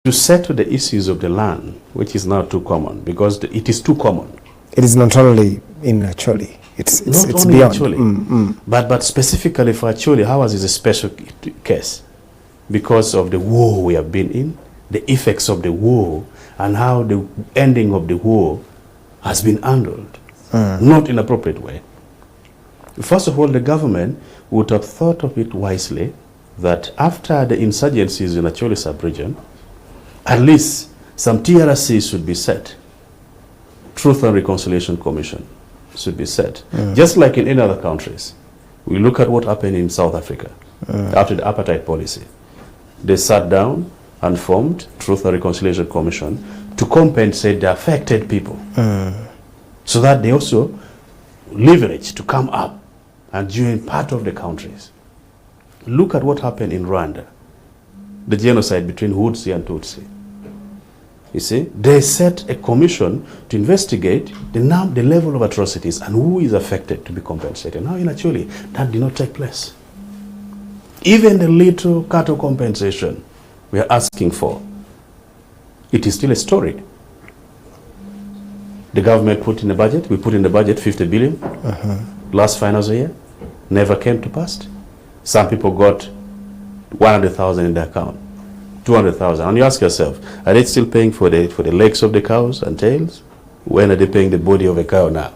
to settle the issues of the land, which is now too common, because it is too common. It is not only in Acholi. It's only beyond. Acholi. But specifically for Acholi, ours is a special case because of the war we have been in, the effects of the war, and how the ending of the war has been handled, not in an appropriate way. First of all, the government would have thought of it wisely that after the insurgencies in Acholi sub-region, at least some TRCs should be set. Truth and Reconciliation Commission should be set. Just like in any other countries. We look at what happened in South Africa after the apartheid policy. They sat down and formed Truth and Reconciliation Commission to compensate the affected people so that they also leverage to come up and join part of the countries. Look at what happened in Rwanda, the genocide between Hutsi and Tutsi. You see, they set a commission to investigate the level of atrocities and who is affected to be compensated. Now in Acholi, that did not take place. Even the little cattle compensation we are asking for, it is still a story. The government put in the budget, we put in the budget 50 billion last financial year, never came to pass. Some people got 100,000 in their account. 200,000, and you ask yourself, are they still paying for the legs of the cows and tails? When are they paying the body of a cow now?